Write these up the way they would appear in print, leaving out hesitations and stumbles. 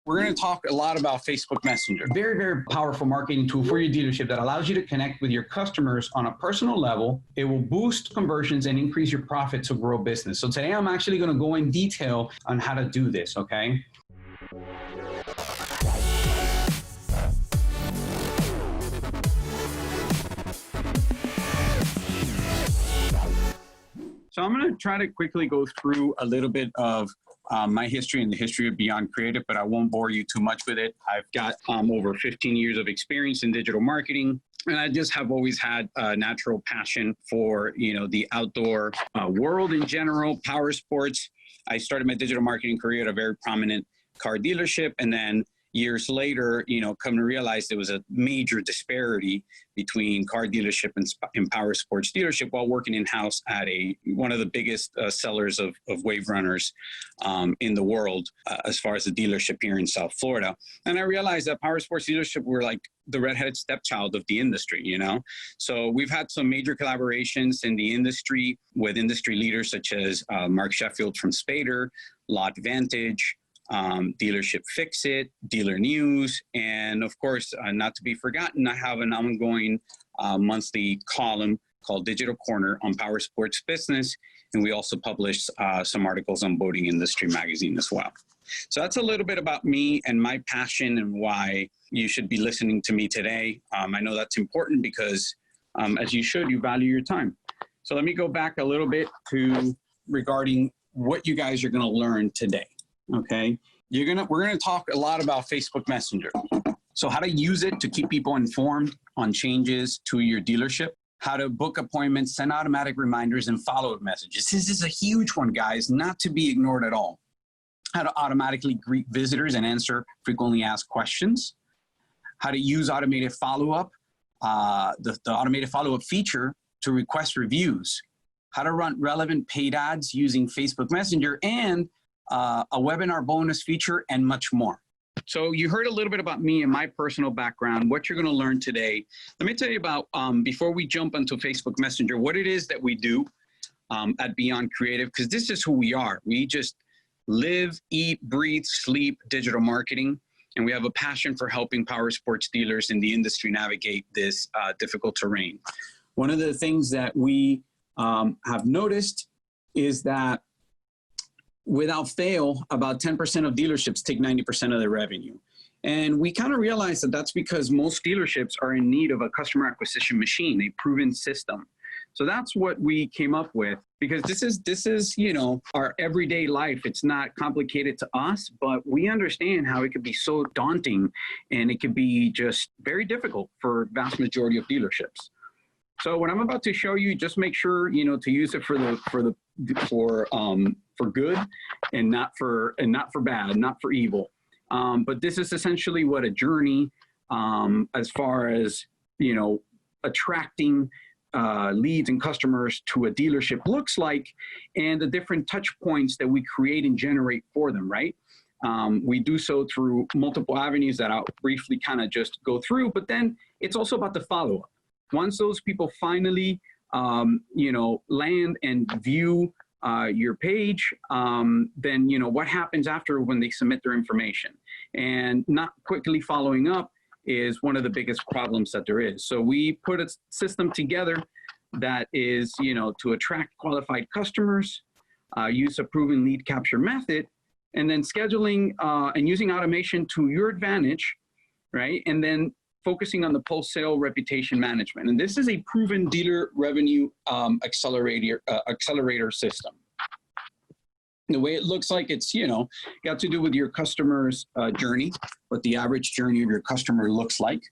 We're going to talk a lot about Facebook Messenger. Very, very powerful marketing tool for your dealership that allows you to connect with your customers on a personal level. It will boost conversions and increase your profit to grow business. So today I'm actually going to go in detail on how to do this, okay? So I'm going to try to quickly go through a little bit of my history and the history of Beyond Creative, but I won't bore you too much with it. I've got over 15 years of experience in digital marketing, and I just have always had a natural passion for, the outdoor world in general, power sports. I started my digital marketing career at a very prominent car dealership, and then years later, come to realize there was a major disparity between car dealership and power sports dealership while working in-house at one of the biggest sellers of wave runners in the world as far as the dealership here in South Florida. And I realized that power sports dealership were like the redheaded stepchild of the industry, So we've had some major collaborations in the industry with industry leaders such as Mark Sheffield from Spader, Lot Vantage, Dealership Fix It, Dealer News, and of course, not to be forgotten, I have an ongoing monthly column called Digital Corner on Power Sports Business, and we also publish some articles on Boating Industry Magazine as well. So that's a little bit about me and my passion and why you should be listening to me today. I know that's important because as you should, you value your time. So let me go back a little bit to regarding what you guys are going to learn today. Okay, we're gonna talk a lot about Facebook Messenger. So how to use it to keep people informed on changes to your dealership, how to book appointments, send automatic reminders, and follow-up messages. This is a huge one, guys, not to be ignored at all. How to automatically greet visitors and answer frequently asked questions. How to use automated follow-up, the automated follow-up feature to request reviews. How to run relevant paid ads using Facebook Messenger, and a webinar bonus feature, and much more. So you heard a little bit about me and my personal background, what you're going to learn today. Let me tell you about, before we jump into Facebook Messenger, what it is that we do at Beyond Creative, because this is who we are. We just live, eat, breathe, sleep digital marketing, and we have a passion for helping power sports dealers in the industry navigate this difficult terrain. One of the things that we have noticed is that without fail, about 10% of dealerships take 90% of their revenue. And we kind of realize that that's because most dealerships are in need of a customer acquisition machine, a proven system. So that's what we came up with, because this is, our everyday life. It's not complicated to us, but we understand how it could be so daunting, and it could be just very difficult for vast majority of dealerships. So what I'm about to show you, just make sure, to use it for good and not for bad, not for evil. But this is essentially what a journey as far as, attracting leads and customers to a dealership looks like, and the different touch points that we create and generate for them, right? We do so through multiple avenues that I'll briefly kind of just go through, but then it's also about the follow-up. Once those people finally, land and view your page, then, what happens after when they submit their information? And not quickly following up is one of the biggest problems that there is. So we put a system together that is, to attract qualified customers, use a proven lead capture method, and then scheduling and using automation to your advantage, right? And then focusing on the post-sale reputation management. And this is a proven dealer revenue accelerator system. The way it looks like, it's, got to do with your customer's journey, what the average journey of your customer looks like.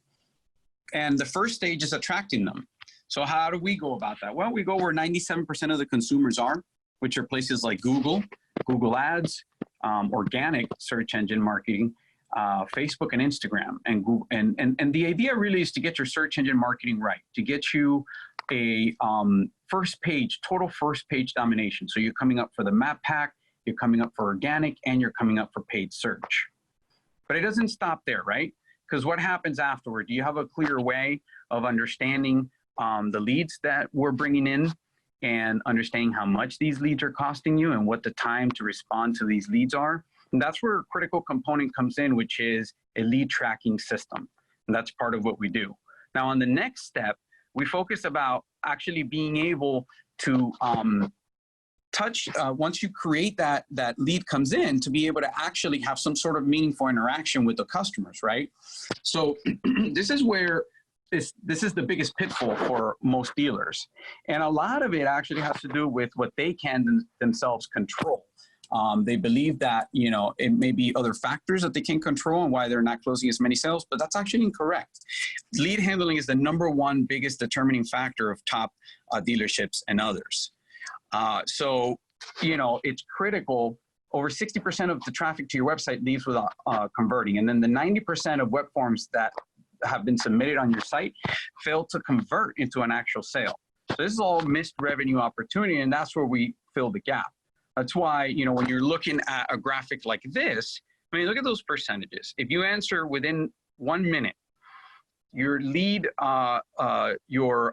And the first stage is attracting them. So how do we go about that? Well, we go where 97% of the consumers are, which are places like Google, Google Ads, organic search engine marketing, Facebook and Instagram, and Google, and the idea really is to get your search engine marketing right, to get you a total first page domination. So you're coming up for the map pack, you're coming up for organic, and you're coming up for paid search. But it doesn't stop there, right? Because what happens afterward? Do you have a clear way of understanding the leads that we're bringing in, and understanding how much these leads are costing you and what the time to respond to these leads are? And that's where a critical component comes in, which is a lead tracking system. And that's part of what we do. Now, on the next step, we focus about actually being able to once you create that lead comes in, to be able to actually have some sort of meaningful interaction with the customers, right? So this is where this is the biggest pitfall for most dealers. And a lot of it actually has to do with what they can themselves control. They believe that, you know, it may be other factors that they can control and why they're not closing as many sales, but that's actually incorrect. Lead handling is the #1 biggest determining factor of top dealerships and others. So, you know, it's critical. Over 60% of the traffic to your website leaves without converting. And then the 90% of web forms that have been submitted on your site fail to convert into an actual sale. So this is all missed revenue opportunity, and that's where we fill the gap. That's why, you know, when you're looking at a graphic like this, I mean, look at those percentages. If you answer within 1 minute, your lead, your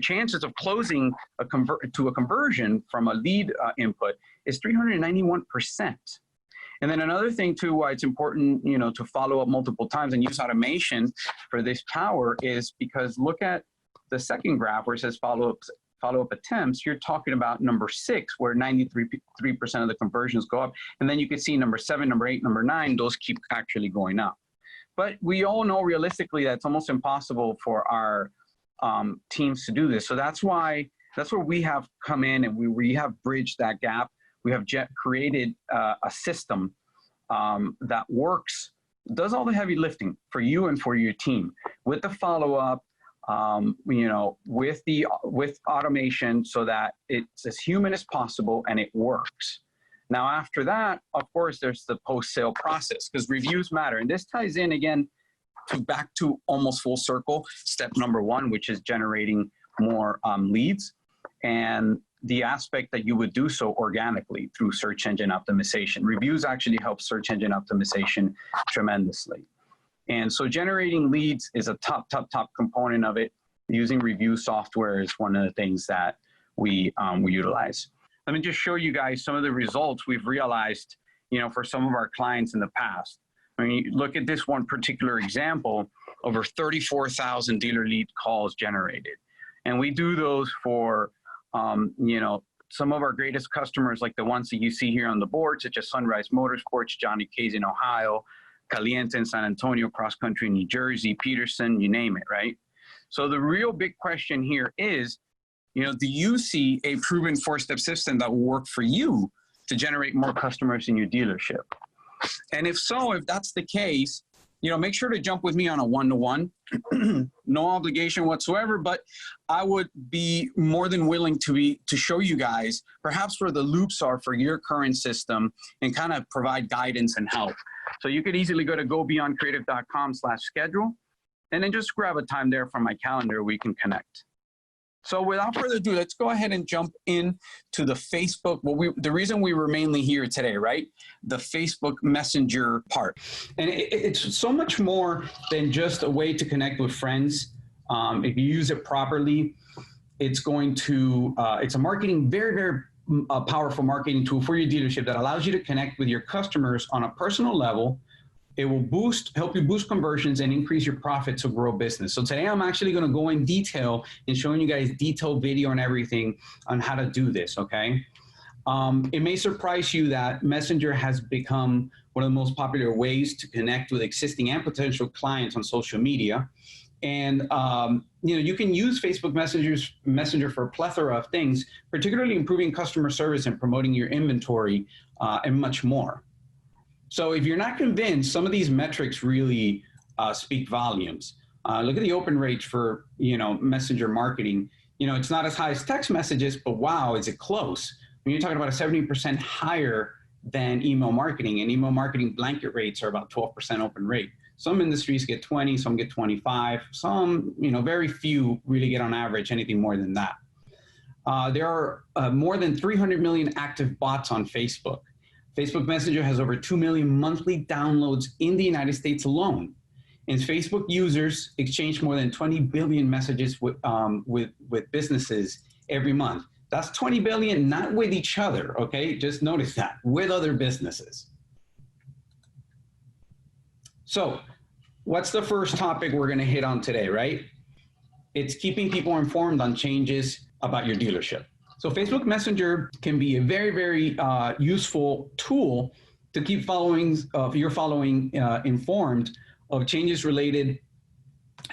chances of closing a conversion from a lead input is 391%. And then another thing too, why it's important, you know, to follow up multiple times and use automation for this power is because look at the second graph where it says follow-up attempts. You're talking about number 6, where 93% of the conversions go up. And then you can see number 7, number 8, number 9, those keep actually going up. But we all know realistically that it's almost impossible for our teams to do this. So that's where we have come in and we have bridged that gap. We have created a system that works, does all the heavy lifting for you and for your team with the follow-up, you know, with automation so that it's as human as possible and it works. Now, after that, of course, there's the post-sale process because reviews matter. And this ties in again back to almost full circle, step #1, which is generating more leads. And the aspect that you would do so organically through search engine optimization. Reviews actually help search engine optimization tremendously. And so generating leads is a top component of it. Using review software is one of the things that we utilize. Let me just show you guys some of the results we've realized, you know, for some of our clients in the past. I mean, look at this one particular example, over 34,000 dealer lead calls generated. And we do those for, you know, some of our greatest customers, like the ones that you see here on the board, such as Sunrise Motorsports, Johnny K's in Ohio, Caliente in San Antonio, Cross Country in New Jersey, Peterson, you name it, right? So the real big question here is, you know, do you see a proven 4-step system that will work for you to generate more customers in your dealership? And if so, if that's the case, you know, make sure to jump with me on a 1-to-1, no obligation whatsoever, but I would be more than willing to show you guys perhaps where the loops are for your current system and kind of provide guidance and help. So you could easily go to gobeyondcreative.com/schedule and then just grab a time there from my calendar we can connect. So without further ado, let's go ahead and jump in to the Facebook. Well, the reason we were mainly here today, right? The Facebook Messenger part. And it's so much more than just a way to connect with friends. If you use it properly, it's going to, it's a marketing, very, very powerful marketing tool for your dealership that allows you to connect with your customers on a personal level. It will help you boost conversions and increase your profits to grow business. So today I'm actually going to go in detail and showing you guys detailed video and everything on how to do this, okay? It may surprise you that Messenger has become one of the most popular ways to connect with existing and potential clients on social media. And you know, you can use Facebook Messenger for a plethora of things, particularly improving customer service and promoting your inventory and much more. So if you're not convinced, some of these metrics really speak volumes. Look at the open rates for, you know, Messenger marketing. You know, it's not as high as text messages, but wow, is it close? When you're talking about a 70% higher than email marketing, and email marketing blanket rates are about 12% open rate. Some industries get 20, some get 25, some, you know, very few really get on average anything more than that. There are more than 300 million active bots on Facebook. Facebook Messenger has over 2 million monthly downloads in the United States alone. And Facebook users exchange more than 20 billion messages with businesses every month. That's 20 billion, not with each other, okay? Just notice that, with other businesses. So what's the first topic we're going to hit on today, right? It's keeping people informed on changes about your dealership. So Facebook Messenger can be a very, very useful tool to keep your following informed of changes related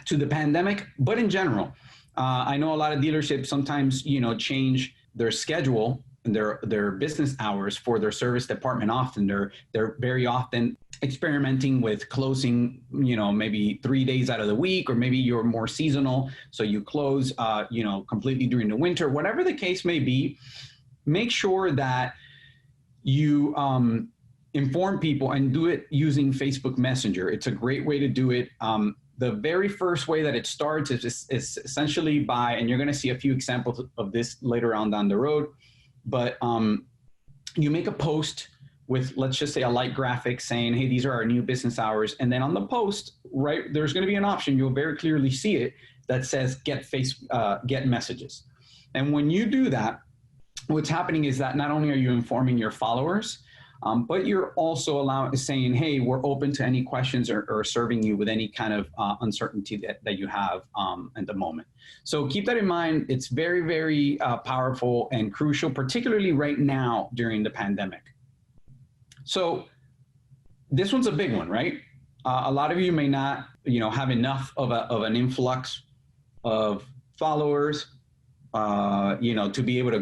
to the pandemic, but in general. I know a lot of dealerships sometimes, change their schedule and their business hours for their service department. Often they're very often experimenting with closing, maybe 3 days out of the week, or maybe you're more seasonal, so you close, completely during the winter. Whatever the case may be, make sure that you inform people and do it using Facebook Messenger. It's a great way to do it. The very first way that it starts is essentially by, and you're going to see a few examples of this later on down the road, but you make a post with, let's just say, a light graphic saying, hey, these are our new business hours. And then on the post, right, there's going to be an option, you'll very clearly see it, that says get messages. And when you do that, what's happening is that not only are you informing your followers, but you're also saying, hey, we're open to any questions or serving you with any kind of uncertainty that you have at the moment. So keep that in mind. It's very, very powerful and crucial, particularly right now during the pandemic. So this one's a big one, right? A lot of you may not, have enough of an influx of followers, to be able to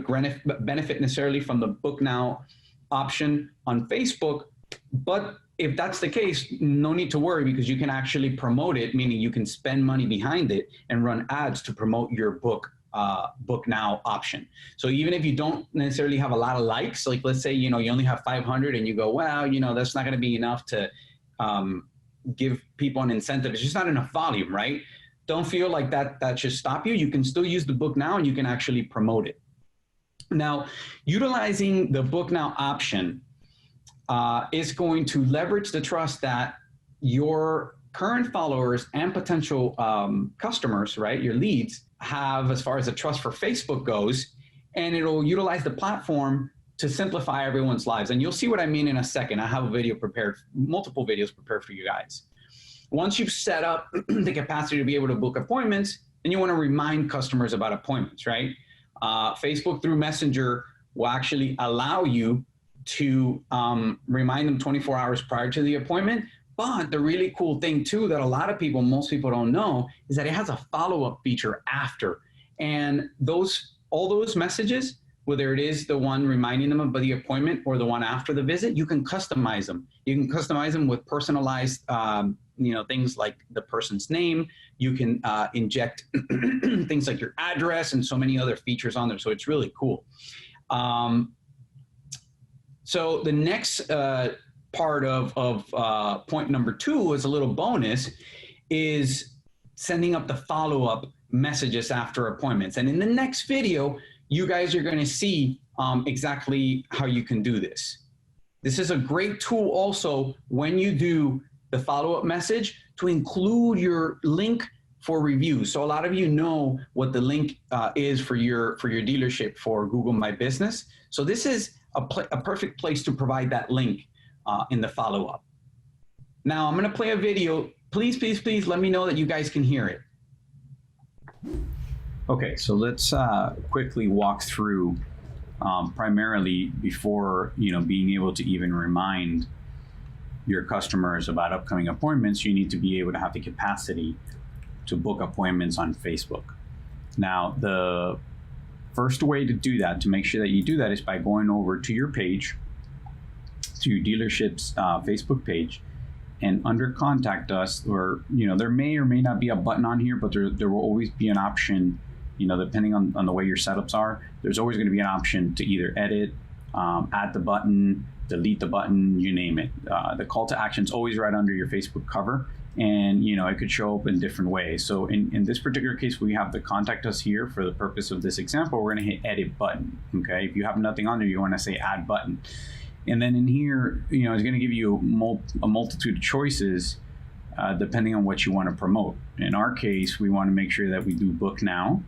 benefit necessarily from the Book Now option on Facebook. But if that's the case, no need to worry, because you can actually promote it, meaning you can spend money behind it and run ads to promote your Book Now option. So even if you don't necessarily have a lot of likes, like let's say, you only have 500 and you go, well, that's not going to be enough to give people an incentive. It's just not enough volume, right? Don't feel like that should stop you. You can still use the Book Now and you can actually promote it. Now, utilizing the Book Now option is going to leverage the trust that your current followers and potential customers, right, your leads, have as far as the trust for Facebook goes, and it'll utilize the platform to simplify everyone's lives. And you'll see what I mean in a second. I have a video prepared, multiple videos prepared for you guys. Once you've set up the capacity to be able to book appointments, then you want to remind customers about appointments, right? Facebook through Messenger will actually allow you to remind them 24 hours prior to the appointment. But the really cool thing too that most people don't know, is that it has a follow-up feature after. And all those messages, whether it is the one reminding them about the appointment or the one after the visit, you can customize them. You can customize them with personalized things like the person's name. You can inject things like your address and so many other features on there. So it's really cool. So the next part of point number 2 is a little bonus, is sending up the follow-up messages after appointments. And in the next video, you guys are going to see exactly how you can do this. This is a great tool also when you do the follow-up message, to include your link for reviews. So a lot of you know what the link is for your dealership for Google My Business. So this is a perfect place to provide that link in the follow-up. Now I'm going to play a video. Please, please, please let me know that you guys can hear it. Okay, so let's quickly walk through primarily before being able to even remind your customers about upcoming appointments. You need to be able to have the capacity to book appointments on Facebook. Now, the first way to do that, to make sure that you do that, is by going over to your page, to your dealership's Facebook page, and under Contact Us, or there may or may not be a button on here, but there will always be an option, depending on the way your setups are. There's always going to be an option to either edit, add the button, delete the button, you name it. The call to action is always right under your Facebook cover, and it could show up in different ways. So in this particular case, we have the Contact Us here. For the purpose of this example, we're going to hit edit button. Okay, if you have nothing on there, you want to say add button. And then in here, it's going to give you a multitude of choices depending on what you want to promote. In our case, we want to make sure that we do Book Now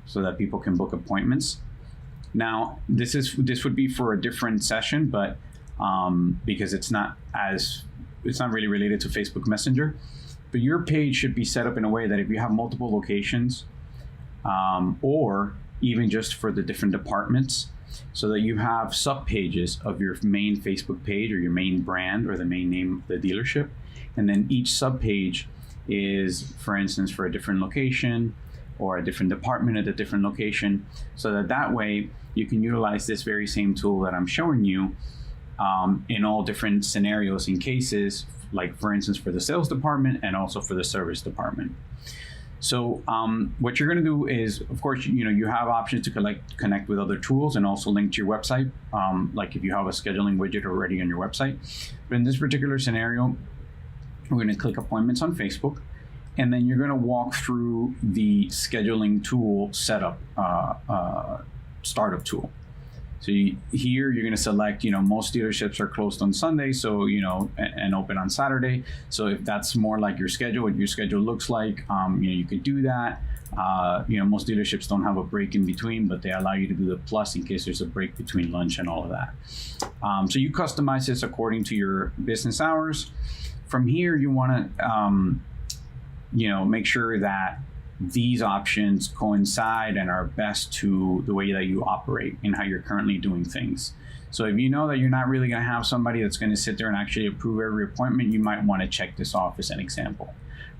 so that people can book appointments. Now, this would be for a different session, but because it's not as it's not really related to Facebook Messenger, but your page should be set up in a way that if you have multiple locations, or even just for the different departments, so that you have sub pages of your main Facebook page or your main brand or the main name of the dealership. And then each sub page is, for instance, for a different location or a different department at a different location, so that way you can utilize this very same tool that I'm showing you in all different scenarios and cases, like for instance for the sales department and also for the service department. So what you're going to do is, of course, you have options to connect with other tools and also link to your website, like if you have a scheduling widget already on your website. But in this particular scenario, we're going to click appointments on Facebook, and then you're going to walk through the scheduling tool setup, startup tool. So here you're going to select, most dealerships are closed on Sunday, so, and open on Saturday. So if that's more like your schedule, what your schedule looks like, you could do that. Most dealerships don't have a break in between, but they allow you to do the plus in case there's a break between lunch and all of that. So you customize this according to your business hours. From here, you want to, make sure that these options coincide and are best to the way that you operate and how you're currently doing things. So if you know that you're not really going to have somebody that's going to sit there and actually approve every appointment, you might want to check this off as an example.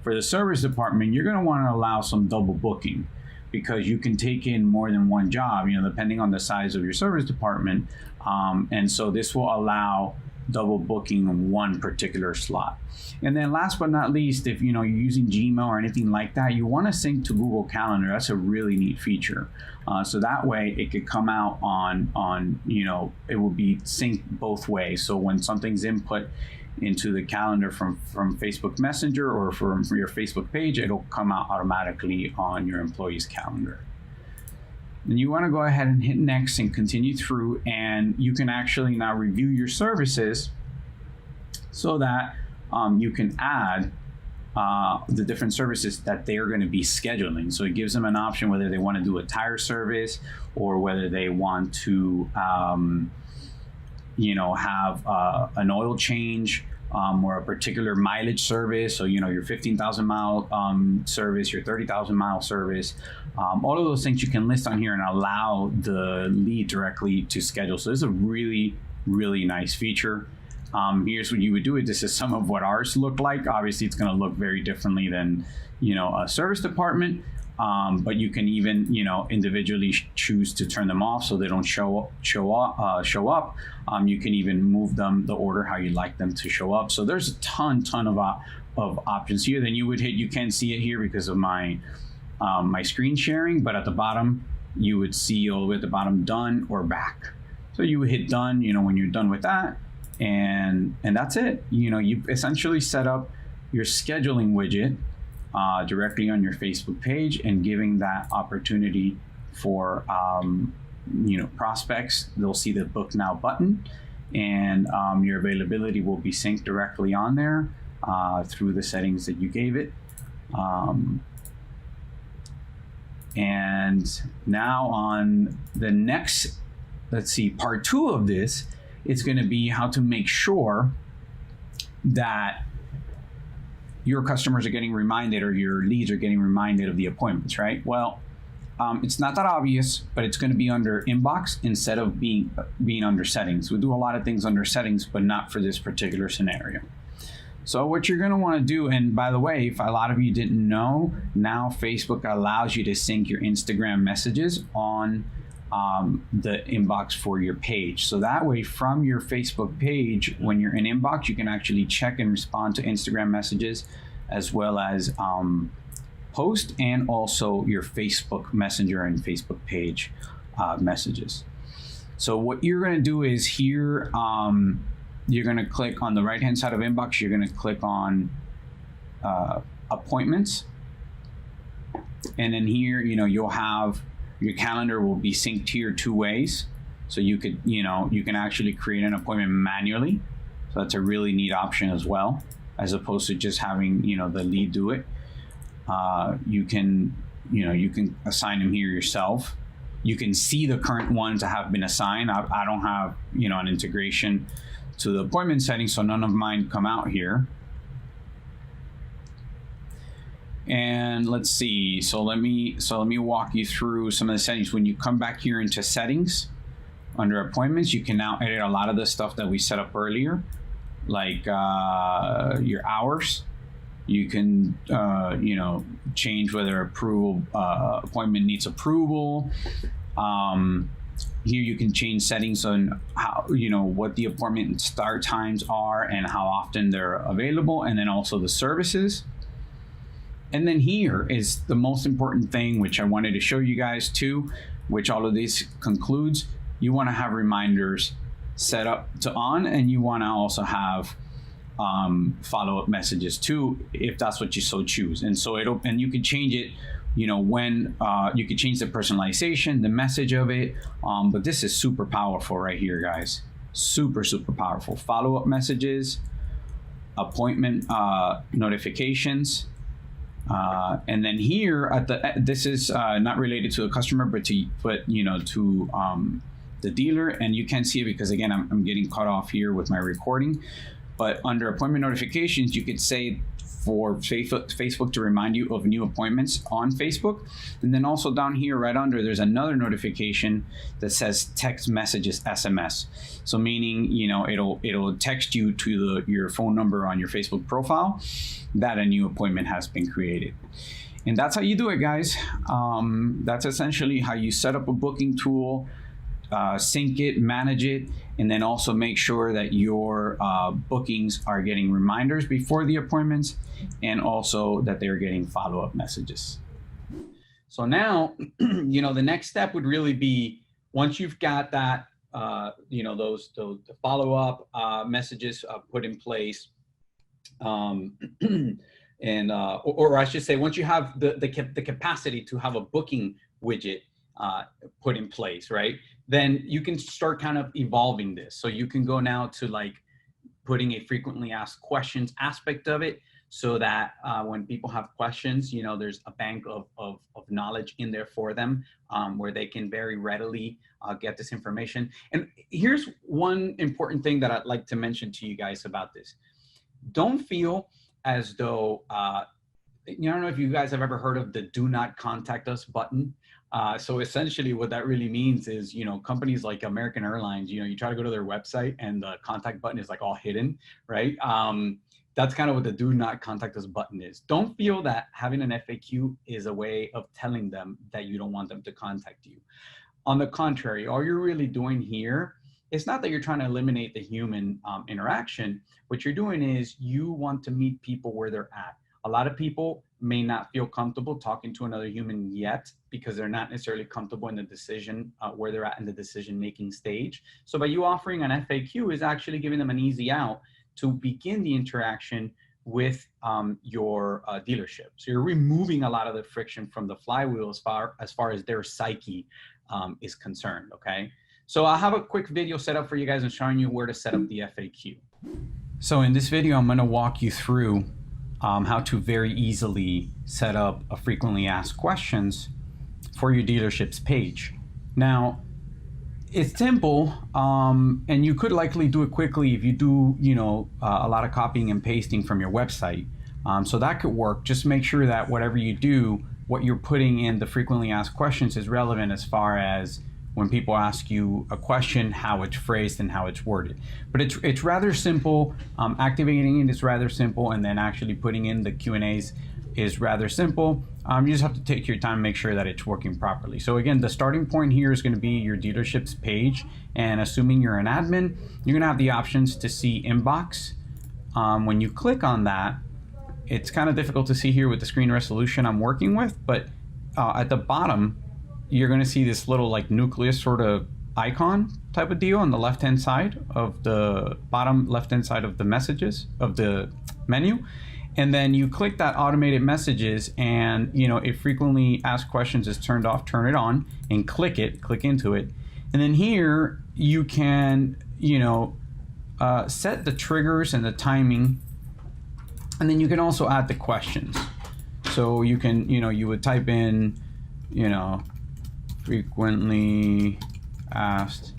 For the service department, you're going to want to allow some double booking, because you can take in more than one job, depending on the size of your service department. And so this will allow double booking one particular slot. And then last but not least, if you're using Gmail or anything like that, you want to sync to Google Calendar. That's a really neat feature. So that way it could come out on it will be synced both ways. So when something's input into the calendar from Facebook Messenger or from your Facebook page, it'll come out automatically on your employee's calendar. Then you want to go ahead and hit next and continue through, and you can actually now review your services so that you can add the different services that they're going to be scheduling. So it gives them an option whether they want to do a tire service or whether they want to have an oil change or a particular mileage service. So, your 15,000 mile service, your 30,000 mile service, all of those things you can list on here and allow the lead directly to schedule. So this is a really, really nice feature. Here's what you would do it. This is some of what ours look like. Obviously, it's going to look very differently than, a service department. But you can even, individually choose to turn them off so they don't show up. You can even move them the order how you'd like them to show up. So there's a ton of options here. Then you would hit. You can't see it here because of my my screen sharing, but at the bottom you would see all the way at the bottom done or back. So you would hit done. When you're done with that, and that's it. You essentially set up your scheduling widget directly on your Facebook page, and giving that opportunity for prospects. They'll see the book now button, and your availability will be synced directly on there through the settings that you gave it. And now on the next, part 2 of this, it's going to be how to make sure that your customers are getting reminded, or your leads are getting reminded of the appointments, right? Well, it's not that obvious, but it's going to be under inbox instead of being under settings. We do a lot of things under settings, but not for this particular scenario. So what you're going to want to do, and by the way, if a lot of you didn't know, now Facebook allows you to sync your Instagram messages on the inbox for your page. So that way, from your Facebook page, when you're in inbox, you can actually check and respond to Instagram messages, as well as post, and also your Facebook Messenger and Facebook page messages. So what you're going to do is here, you're going to click on the right-hand side of inbox. You're going to click on appointments, and then here, you'll have your calendar will be synced here 2 ways. So you could, you can actually create an appointment manually. So that's a really neat option as well, as opposed to just having, the lead do it. You can assign them here yourself. You can see the current ones that have been assigned. I don't have, an integration to the appointment settings so none of mine come out here. And let's see, so let me walk you through some of the settings. When you come back here into settings, under appointments, you can now edit a lot of the stuff that we set up earlier, like your hours. You can, you know, change whether appointment needs approval. Here you can change settings on how, you know, what the appointment start times are and how often they're available, and then also the services. And then here is the most important thing, which I wanted to show you guys too, which all of this concludes. You want to have reminders set up to on, and you want to also have follow-up messages too, if that's what you so choose. And so and you can change it, you know, when you can change the personalization, the message of it. But this is super powerful right here, guys. Super, super powerful. Follow-up messages, appointment notifications. And then here at this is not related to the customer, but you know, to the dealer, and you can't see it because again I'm getting cut off here with my recording. But under appointment notifications, you could say for Facebook to remind you of new appointments on Facebook. And then also down here right under, there's another notification that says text messages SMS. So meaning, you know, it'll text you to your phone number on your Facebook profile that a new appointment has been created. And that's how you do it, guys. That's essentially how you set up a booking tool, sync it, manage it, and then also make sure that your bookings are getting reminders before the appointments, and also that they're getting follow-up messages. So now, you know, the next step would really be, once you've got that, you know, those follow-up messages put in place, and or I should say, once you have the capacity to have a booking widget put in place, right? Then you can start kind of evolving this. So you can go now to like putting a frequently asked questions aspect of it, so that when people have questions, you know, there's a bank of knowledge in there for them, where they can very readily get this information. And here's one important thing that I'd like to mention to you guys about this. Don't feel as though, I don't know if you guys have ever heard of the "Do Not Contact Us" button. So essentially what that really means is, you know, companies like American Airlines, you know, you try to go to their website and the contact button is like all hidden, right? That's kind of what the "Do Not Contact Us" button is. Don't feel that having an FAQ is a way of telling them that you don't want them to contact you. On the contrary, all you're really doing here, it's not that you're trying to eliminate the human interaction. What you're doing is you want to meet people where they're at. A lot of people may not feel comfortable talking to another human yet because they're not necessarily comfortable in the decision, where they're at in the decision-making stage. So by you offering an FAQ is actually giving them an easy out to begin the interaction with your dealership. So you're removing a lot of the friction from the flywheel as far as their psyche is concerned, okay? So I'll have a quick video set up for you guys and showing you where to set up the FAQ. So in this video, I'm gonna walk you through how to very easily set up a frequently asked questions for your dealership's page. Now, it's simple, and you could likely do it quickly if you do, you know, a lot of copying and pasting from your website. So that could work. Just make sure that whatever you do, what you're putting in the frequently asked questions is relevant as far as when people ask you a question, how it's phrased and how it's worded. But it's rather simple. Activating it is rather simple, and then actually putting in the Q&As is rather simple. You just have to take your time, make sure that it's working properly. So again, the starting point here is going to be your dealership's page, and assuming you're an admin, you're going to have the options to see inbox. When you click on that, it's kind of difficult to see here with the screen resolution I'm working with, but at the bottom, you're going to see this little like nucleus sort of icon type of deal on the left-hand side of the bottom left-hand side of the messages of the menu. And then you click that automated messages, and you know, if frequently asked questions is turned off, turn it on and click into it. And then here you can, you know, set the triggers and the timing. And then you can also add the questions. So you can, you know, you would type in, you know, frequently asked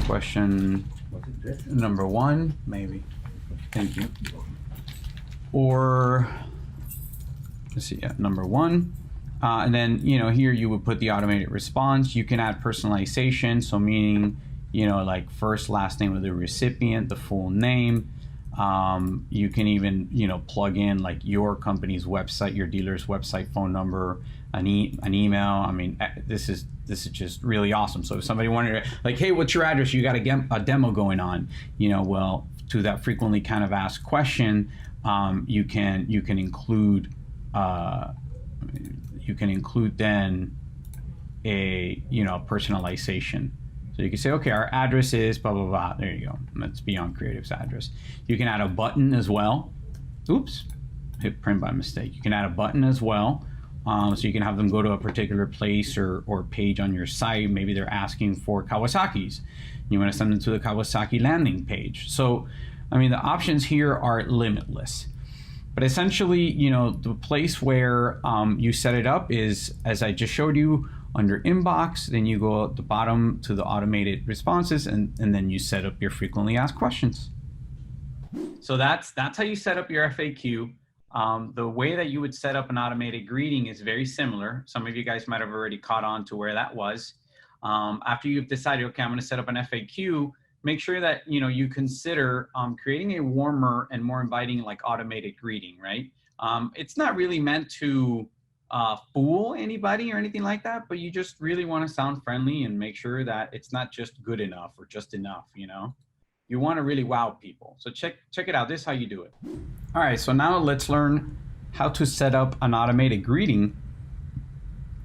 question number one, maybe. Thank you. Or let's see, yeah, number one. And then, you know, here you would put the automated response. You can add personalization. So meaning, you know, like first, last name of the recipient, the full name. You can even, you know, plug in like your company's website, your dealer's website, phone number, an email. I mean, this is just really awesome. So if somebody wanted to, like, hey, what's your address? You got a demo going on, you know, well, to that frequently kind of asked question, you can include then a, you know, personalization. So you can say, okay, our address is blah, blah, blah. There you go. That's Beyond Creative's address. You can add a button as well. Oops, hit print by mistake. You can add a button as well. So you can have them go to a particular place or page on your site. Maybe they're asking for Kawasaki's. You want to send them to the Kawasaki landing page. So, I mean, the options here are limitless. But essentially, you know, the place where you set it up is, as I just showed you, under inbox, then you go at the bottom to the automated responses, and then you set up your frequently asked questions. So that's how you set up your FAQ. The way that you would set up an automated greeting is very similar. Some of you guys might have already caught on to where that was. After you've decided, okay, I'm going to set up an FAQ, make sure that, you know, you consider creating a warmer and more inviting, like, automated greeting, right? It's not really meant to fool anybody or anything like that, but you just really want to sound friendly and make sure that it's not just good enough or just enough, you know? You want to really wow people. So check it out. This is how you do it. All right, so now let's learn how to set up an automated greeting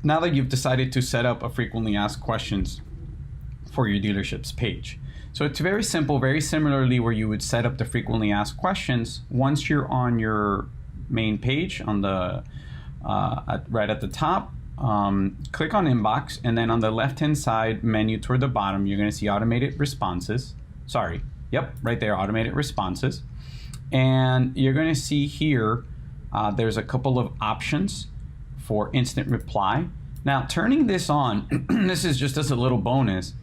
now that you've decided to set up a frequently asked questions for your dealership's page. So it's very simple, very similarly where you would set up the frequently asked questions. Once you're on your main page, on the right at the top, click on inbox, and then on the left-hand side menu toward the bottom, you're going to see automated responses. Sorry, yep, right there, automated responses. And you're going to see here, there's a couple of options for instant reply. Now, turning this on, this is just as a little bonus,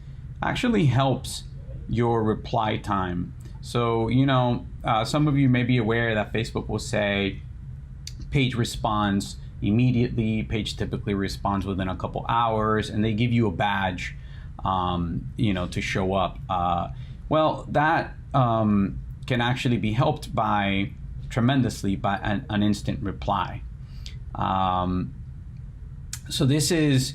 actually helps your reply time. So, you know, some of you may be aware that Facebook will say page responds immediately, page typically responds within a couple hours, and they give you a badge, you know, to show up. Well, that can actually be helped tremendously by an instant reply. So this is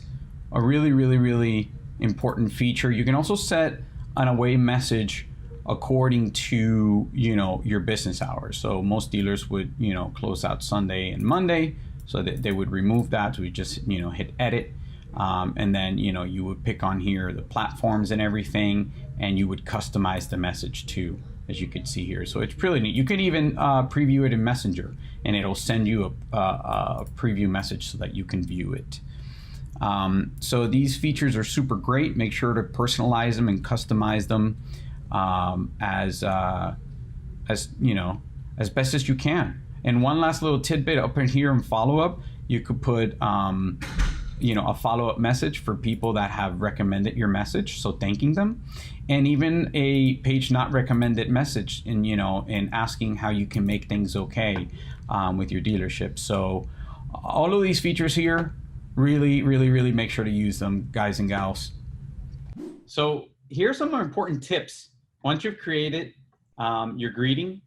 a really, really, really important feature. You can also set an away message according to, you know, your business hours. So most dealers would, you know, close out Sunday and Monday, so that they would remove that. So we just, you know, hit edit, and then, you know, you would pick on here the platforms and everything, and you would customize the message too, as you could see here. So it's pretty neat. You can even preview it in Messenger, and it'll send you a preview message so that you can view it. So these features are super great. Make sure to personalize them and customize them as you know, as best as you can. And one last little tidbit up in here in follow-up, you could put you know, a follow-up message for people that have recommended your message, so thanking them, and even a page not recommended message, in, you know, in asking how you can make things okay with your dealership. So all of these features here, really, really, really make sure to use them, guys and gals. So here's some more important tips. Once you've created your greeting,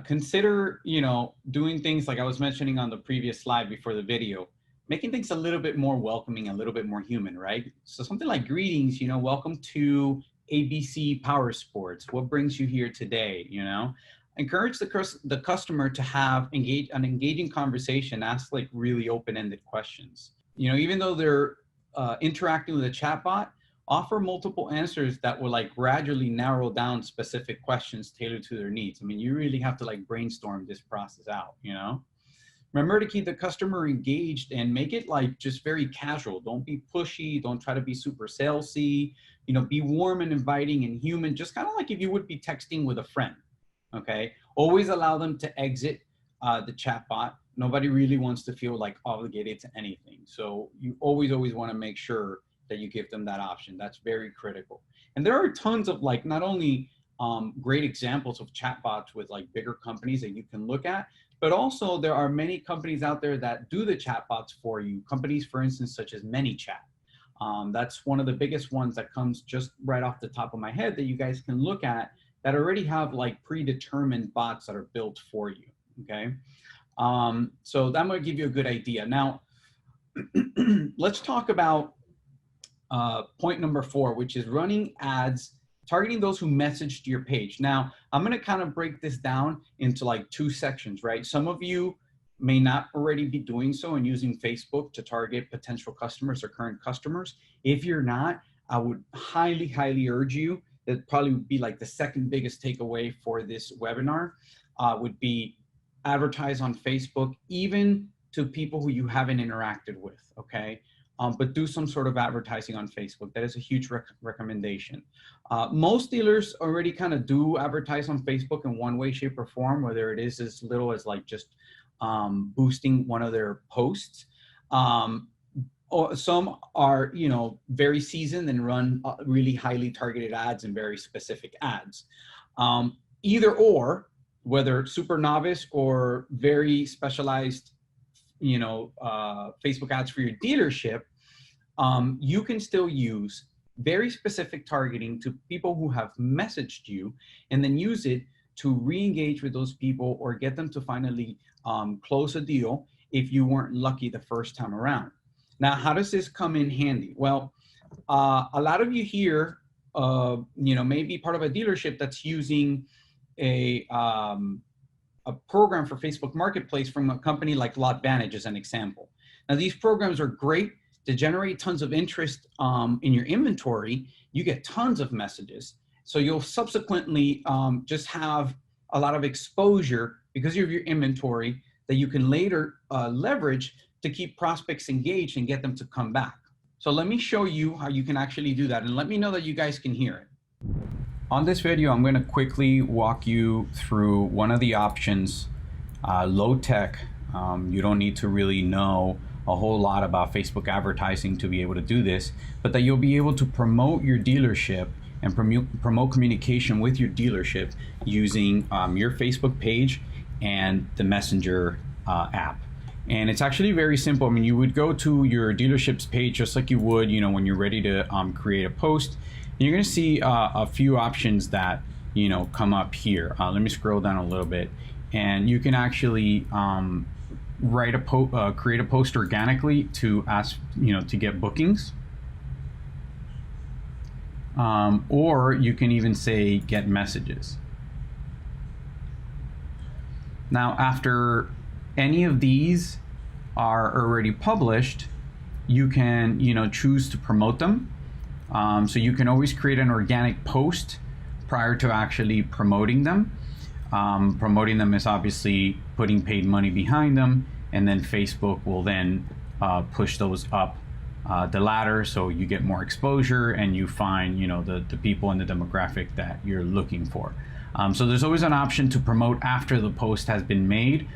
consider, you know, doing things like I was mentioning on the previous slide before the video, making things a little bit more welcoming, a little bit more human, right? So something like greetings, you know, welcome to ABC Power Sports. What brings you here today, you know? Encourage the customer to have an engaging conversation, ask like really open-ended questions. You know, even though they're interacting with a chatbot, offer multiple answers that will like gradually narrow down specific questions tailored to their needs. I mean, you really have to like brainstorm this process out, you know? Remember to keep the customer engaged and make it like just very casual. Don't be pushy. Don't try to be super salesy. You know, be warm and inviting and human, just kind of like if you would be texting with a friend, okay? Always allow them to exit the chatbot. Nobody really wants to feel like obligated to anything. So you always want to make sure that you give them that option. That's very critical. And there are tons of like, not only great examples of chatbots with like bigger companies that you can look at. But also there are many companies out there that do the chatbots for you. Companies, for instance, such as ManyChat. That's one of the biggest ones that comes just right off the top of my head that you guys can look at that already have like predetermined bots that are built for you, okay? So that might give you a good idea. Now, let's talk about point number 4, which is running ads, targeting those who messaged your page. Now, I'm gonna kind of break this down into like 2 sections, right? Some of you may not already be doing so and using Facebook to target potential customers or current customers. If you're not, I would highly, highly urge you, that probably would be like the second biggest takeaway for this webinar, would be advertise on Facebook, even to people who you haven't interacted with, okay? But do some sort of advertising on Facebook. That is a huge recommendation. Most dealers already kind of do advertise on Facebook in one way, shape, or form, whether it is as little as like just boosting one of their posts. Or some are, you know, very seasoned and run really highly targeted ads and very specific ads. Either or, whether super novice or very specialized, you know, Facebook ads for your dealership, you can still use very specific targeting to people who have messaged you, and then use it to re-engage with those people or get them to finally close a deal if you weren't lucky the first time around. Now, how does this come in handy? Well, a lot of you here, you know, may be part of a dealership that's using a program for Facebook Marketplace from a company like LotVantage as an example. Now, these programs are great to generate tons of interest in your inventory. You get tons of messages. So you'll subsequently just have a lot of exposure because of your inventory that you can later leverage to keep prospects engaged and get them to come back. So let me show you how you can actually do that, and let me know that you guys can hear it. On this video, I'm going to quickly walk you through one of the options, low tech. You don't need to really know a whole lot about Facebook advertising to be able to do this, but that you'll be able to promote your dealership and promote communication with your dealership using your Facebook page and the Messenger app. And it's actually very simple. I mean, you would go to your dealership's page just like you would, you know, when you're ready to create a post. And you're going to see a few options that, you know, come up here. Let me scroll down a little bit, and you can actually create a post organically to ask, you know, to get bookings. Or you can even say get messages. Now, after any of these are already published, you can, you know, choose to promote them. So you can always create an organic post prior to actually promoting them. Promoting them is obviously putting paid money behind them, and then Facebook will then push those up the ladder, so you get more exposure and you find, you know, the people in the demographic that you're looking for. So there's always an option to promote after the post has been made.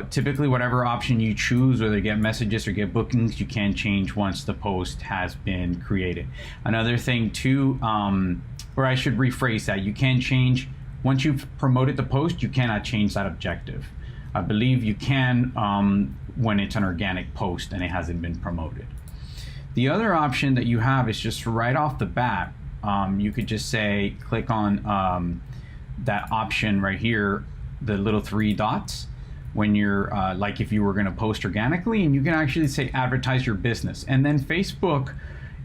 Typically, whatever option you choose, whether get messages or get bookings, you can change once the post has been created. Another thing too, or I should rephrase that, you can change, once you've promoted the post, you cannot change that objective. I believe you can when it's an organic post and it hasn't been promoted. The other option that you have is just right off the bat, you could just say, click on that option right here, the little 3 dots, when you're like if you were going to post organically, and you can actually say advertise your business, and then Facebook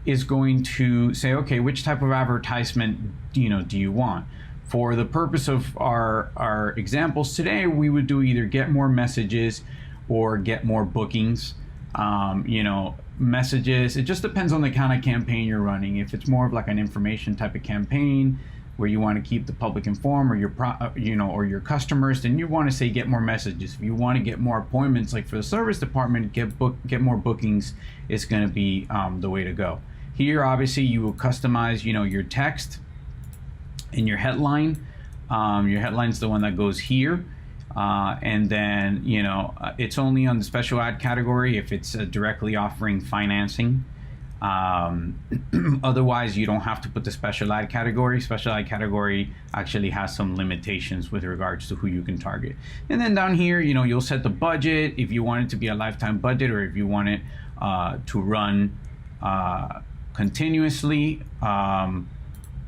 is going to say, okay, which type of advertisement, you know, do you want? For the purpose of our examples today, we would do either get more messages or get more bookings. You know, messages, it just depends on the kind of campaign you're running. If it's more of like an information type of campaign where you want to keep the public informed, or your you know, or your customers, then you want to say get more messages. If you want to get more appointments, like for the service department, get more bookings is going to be the way to go. Here, obviously, you will customize, you know, your text and your headline. Your headline's the one that goes here. And then, you know, it's only on the special ad category if it's directly offering financing. Otherwise, you don't have to put the special ad category. Special ad category actually has some limitations with regards to who you can target. And then down here, you know, you'll set the budget if you want it to be a lifetime budget, or if you want it to run continuously.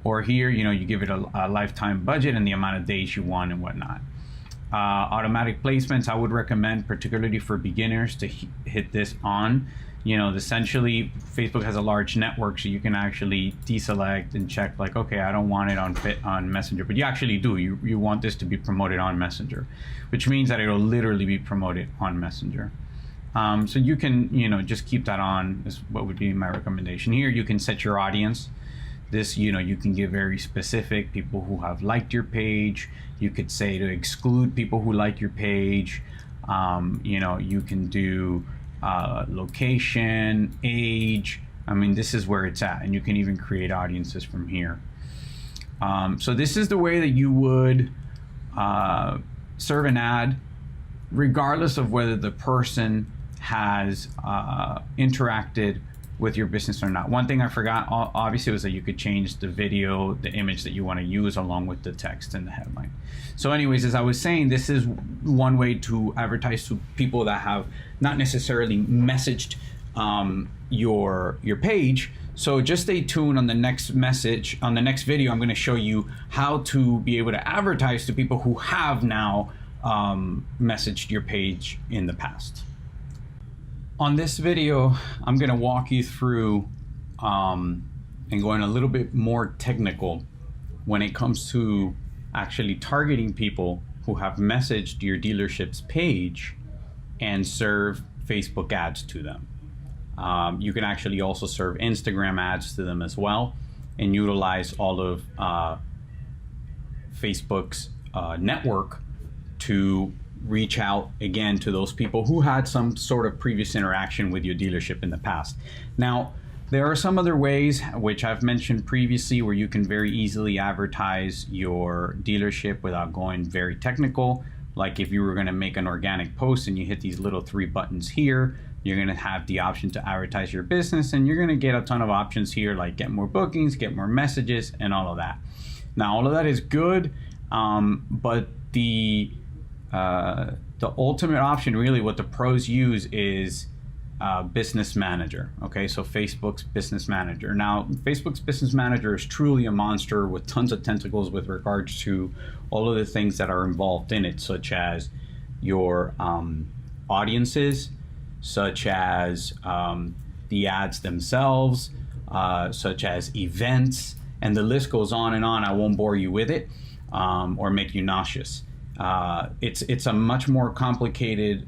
Or here, you know, you give it a lifetime budget and the amount of days you want and whatnot. Automatic placements, I would recommend, particularly for beginners, to hit this on. You know, essentially, Facebook has a large network, so you can actually deselect and check, like, okay, I don't want it on Messenger, but you actually do. You want this to be promoted on Messenger, which means that it'll literally be promoted on Messenger. So you can, you know, just keep that on, is what would be my recommendation. Here, you can set your audience. This, you know, you can give very specific people who have liked your page. You could say to exclude people who like your page. You know, you can do location, age. I mean, this is where it's at, and you can even create audiences from here. So this is the way that you would serve an ad, regardless of whether the person has interacted with your business or not. One thing I forgot, obviously, was that you could change the video, the image that you want to use, along with the text and the headline. So anyways, as I was saying, this is one way to advertise to people that have not necessarily messaged your page. So just stay tuned on the next message. On the next video, I'm going to show you how to be able to advertise to people who have now messaged your page in the past. On this video, I'm going to walk you through and going a little bit more technical when it comes to actually targeting people who have messaged your dealership's page and serve Facebook ads to them. You can actually also serve Instagram ads to them as well, and utilize all of Facebook's network to reach out again to those people who had some sort of previous interaction with your dealership in the past. Now, there are some other ways, which I've mentioned previously, where you can very easily advertise your dealership without going very technical. Like if you were going to make an organic post and you hit these little 3 buttons here, you're going to have the option to advertise your business, and you're going to get a ton of options here, like get more bookings, get more messages, and all of that. Now, all of that is good, but the ultimate option, really what the pros use, is Business Manager. Okay, so Facebook's Business Manager. Now, Facebook's Business Manager is truly a monster with tons of tentacles with regards to all of the things that are involved in it, such as your audiences, such as the ads themselves, such as events, and the list goes on and on. I won't bore you with it or make you nauseous. It's a much more complicated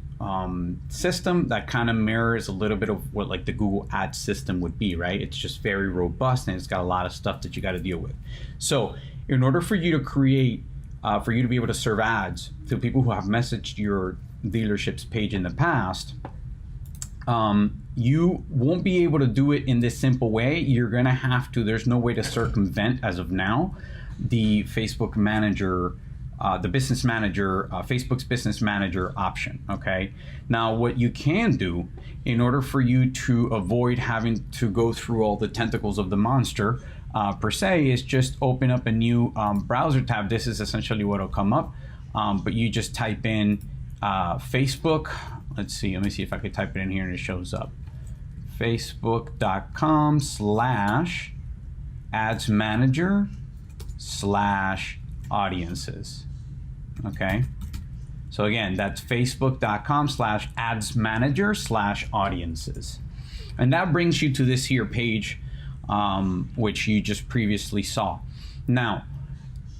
system that kind of mirrors a little bit of what like the Google Ads system would be, right? It's just very robust, and it's got a lot of stuff that you got to deal with. So in order for you to create, for you to be able to serve ads to people who have messaged your dealership's page in the past, you won't be able to do it in this simple way. You're going to have to, there's no way to circumvent, as of now, the Facebook Manager, the Business Manager, Facebook's Business Manager option, okay? Now, what you can do in order for you to avoid having to go through all the tentacles of the monster, per se, is just open up a new browser tab. This is essentially what will come up, but you just type in Facebook. Let's see, let me see if I could type it in here and it shows up. Facebook.com/ads manager /audiences. Okay, so again, that's Facebook.com/ads manager /audiences. And that brings you to this here page, which you just previously saw. Now,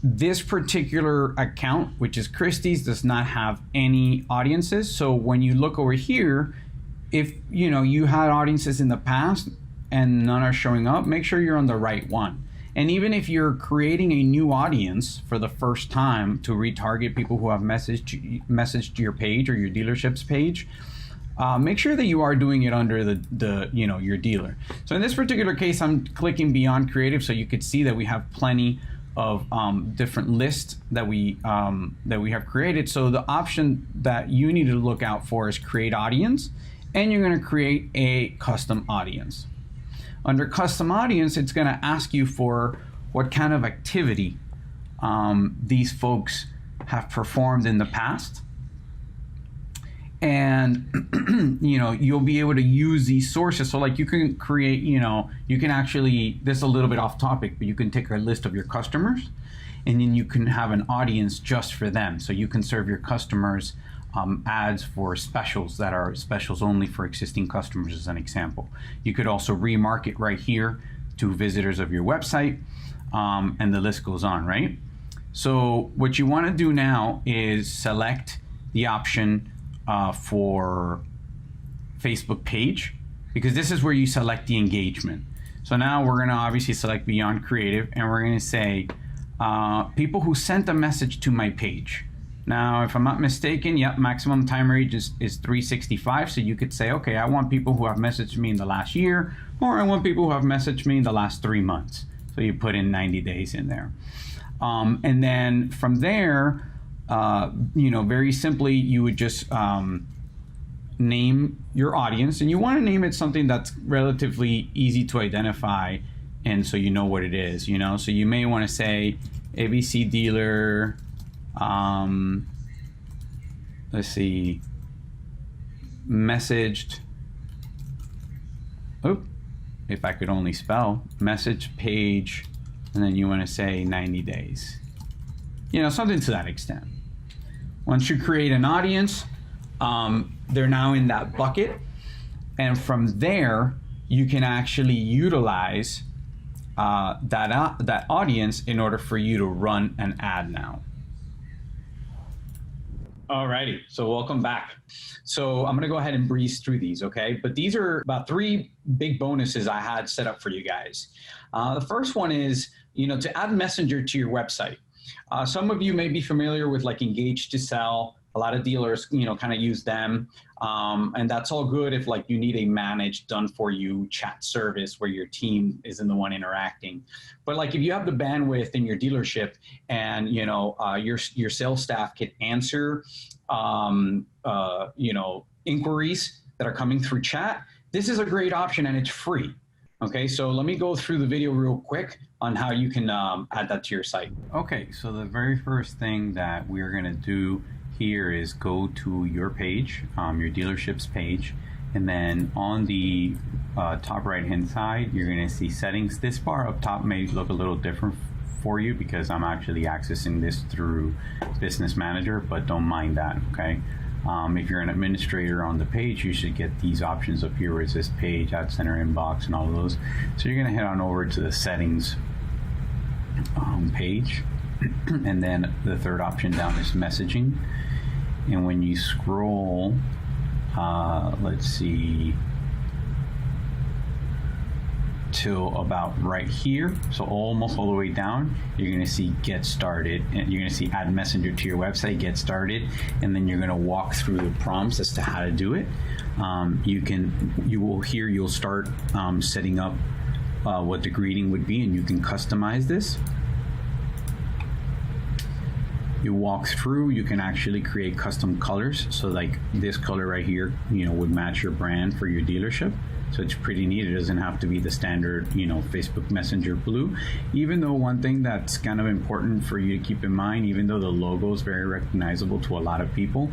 this particular account, which is Christie's, does not have any audiences. So when you look over here, if you know you had audiences in the past and none are showing up, make sure you're on the right one. And even if you're creating a new audience for the first time to retarget people who have messaged your page or your dealership's page, make sure that you are doing it under the your dealer. So in this particular case, I'm clicking Beyond Creative, so you could see that we have plenty of different lists that we have created. So the option that you need to look out for is Create Audience, and you're going to create a custom audience. Under custom audience, it's going to ask you for what kind of activity these folks have performed in the past. And, you know, you'll be able to use these sources. So like you can create, you know, you can actually, this is a little bit off topic, but you can take a list of your customers and then you can have an audience just for them. So you can serve your customers ads for specials that are specials only for existing customers, as an example. You could also remarket right here to visitors of your website, and the list goes on, right? So what you want to do now is select the option for Facebook page, because this is where you select the engagement. So now we're going to obviously select Beyond Creative, and we're going to say people who sent a message to my page. Now, if I'm not mistaken, yep, maximum time range is 365. So you could say, okay, I want people who have messaged me in the last year, or I want people who have messaged me in the last 3 months. So you put in 90 days in there. And then from there, you know, very simply, you would just name your audience, and you want to name it something that's relatively easy to identify, and so you know what it is, you know. So you may want to say ABC dealer, let's see, messaged, if I could only spell, message page, and then you want to say 90 days, you know, something to that extent. Once you create an audience, they're now in that bucket, and from there you can actually utilize that audience in order for you to run an ad now. Alrighty, so welcome back. So I'm gonna go ahead and breeze through these, okay? But these are about 3 big bonuses I had set up for you guys. The first one is, you know, to add Messenger to your website. Some of you may be familiar with like Engage to Sell. A lot of dealers, you know, kind of use them. And that's all good if like you need a managed, done for you chat service where your team isn't the one interacting. But like if you have the bandwidth in your dealership and, you know, your sales staff can answer, you know, inquiries that are coming through chat, this is a great option and it's free. Okay, so let me go through the video real quick on how you can add that to your site. Okay, so the very first thing that we're gonna do here is go to your page, your dealership's page, and then on the top right hand side, you're gonna see settings. This bar up top may look a little different for you because I'm actually accessing this through Business Manager, but don't mind that, okay? If you're an administrator on the page, you should get these options up here where it says page, ad center, inbox, and all of those. So you're gonna head on over to the settings page, and then the third option down is messaging. And when you scroll, let's see, till about right here, so almost all the way down, you're going to see get started, and you're going to see add messenger to your website, get started, and then you're going to walk through the prompts as to how to do it. You'll start setting up what the greeting would be, and you can customize this. You walk through, you can actually create custom colors. So like this color right here, you know, would match your brand for your dealership. So it's pretty neat. It doesn't have to be the standard, you know, Facebook Messenger blue. Even though one thing that's kind of important for you to keep in mind, even though the logo is very recognizable to a lot of people,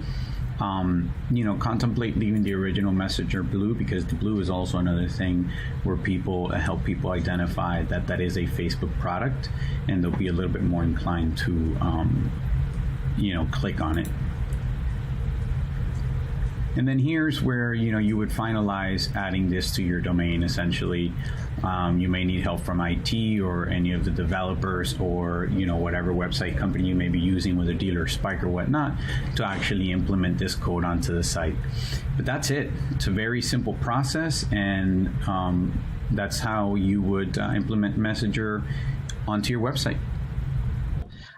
you know, contemplate leaving the original Messenger blue, because the blue is also another thing where people help people identify that that is a Facebook product, and they'll be a little bit more inclined to, you know, click on it. And then here's where, you know, you would finalize adding this to your domain. Essentially, you may need help from IT or any of the developers, or, you know, whatever website company you may be using with a dealer spike or whatnot, to actually implement this code onto the site. But that's it. It's a very simple process, and that's how you would implement Messenger onto your website.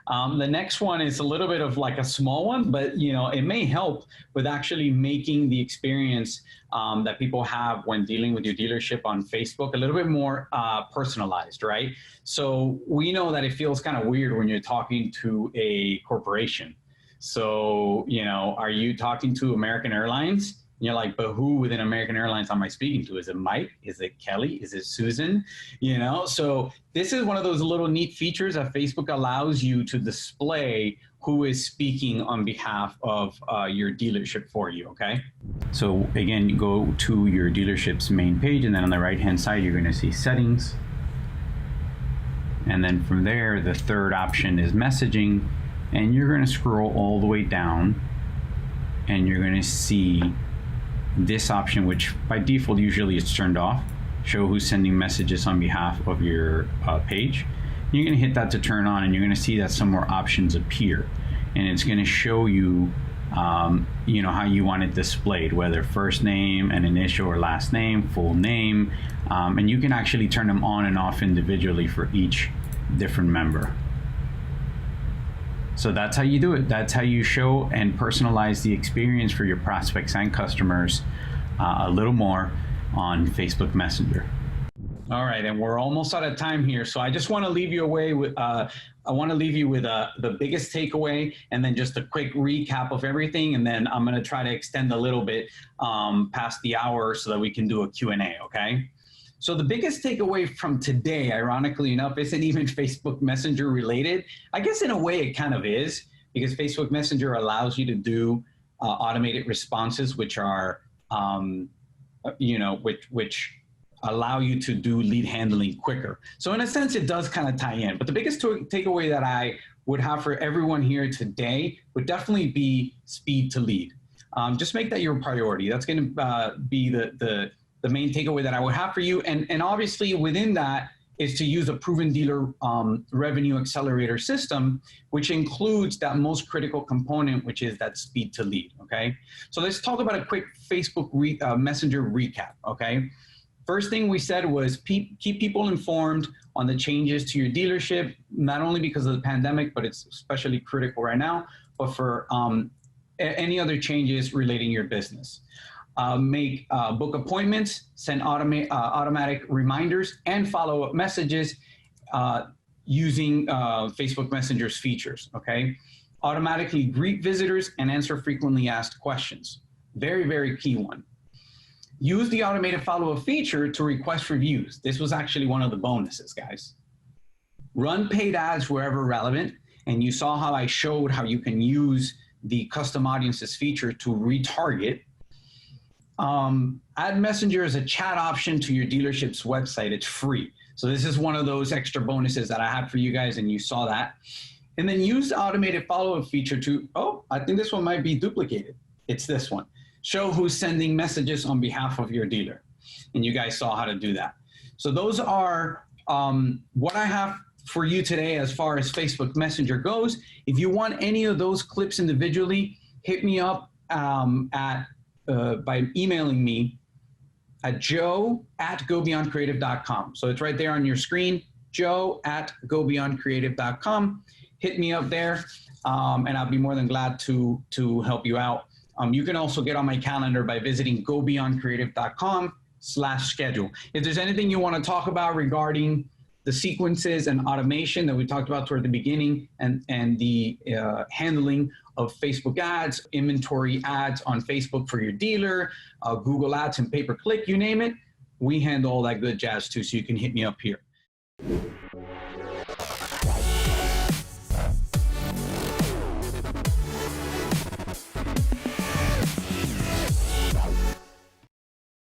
The next one is a little bit of like a small one, but, you know, it may help with actually making the experience that people have when dealing with your dealership on Facebook a little bit more personalized, right? So we know that it feels kind of weird when you're talking to a corporation. So, you know, are you talking to American Airlines? you're like, but who within American Airlines am I speaking to? Is it Mike? Is it Kelly? Is it Susan? You know, so this is one of those little neat features that Facebook allows you to display who is speaking on behalf of your dealership for you, okay? So again, you go to your dealership's main page, and then on the right-hand side, you're gonna see settings. And then from there, the third option is messaging, and you're gonna scroll all the way down, and you're gonna see this option, which by default, usually it's turned off, show who's sending messages on behalf of your page. You're gonna hit that to turn on, and you're gonna see that some more options appear. And it's gonna show you, you know, how you want it displayed, whether first name, an initial or last name, full name, and you can actually turn them on and off individually for each different member. So that's how you do it. That's how you show and personalize the experience for your prospects and customers a little more on Facebook Messenger. All right, and we're almost out of time here, so I just want to leave you away with the biggest takeaway, and then just a quick recap of everything, and then I'm going to try to extend a little bit past the hour so that we can do a Q&A, okay? So the biggest takeaway from today, ironically enough, isn't even Facebook Messenger related. I guess in a way it kind of is, because Facebook Messenger allows you to do automated responses, which are, you know, which allow you to do lead handling quicker. So in a sense, it does kind of tie in. But the biggest takeaway that I would have for everyone here today would definitely be speed to lead. Just make that your priority. That's going to be the main takeaway that I would have for you. And obviously within that is to use a proven dealer revenue accelerator system, which includes that most critical component, which is that speed to lead, okay? So let's talk about a quick Facebook Messenger recap, okay? First thing we said was keep people informed on the changes to your dealership, not only because of the pandemic, but it's especially critical right now, but for any other changes relating to your business. Make book appointments, send automatic reminders, and follow-up messages using Facebook Messenger's features, okay? Automatically greet visitors and answer frequently asked questions. Very, very key one. Use the automated follow-up feature to request reviews. This was actually one of the bonuses, guys. Run paid ads wherever relevant, and you saw how I showed how you can use the custom audiences feature to retarget. Add Messenger as a chat option to your dealership's website. It's free. So this is one of those extra bonuses that I have for you guys, and you saw that. And then use the automated follow-up feature to, oh, I think this one might be duplicated. It's this one. Show who's sending messages on behalf of your dealer. And you guys saw how to do that. So those are what I have for you today as far as Facebook Messenger goes. If you want any of those clips individually, hit me up by emailing me at joe@gobeyondcreative.com. So it's right there on your screen, joe@gobeyondcreative.com. Hit me up there, and I'll be more than glad to help you out. You can also get on my calendar by visiting gobeyondcreative.com/schedule. If there's anything you want to talk about regarding the sequences and automation that we talked about toward the beginning, and the handling of Facebook ads, inventory ads on Facebook for your dealer, Google ads and pay-per-click, you name it, we handle all that good jazz too, so you can hit me up here.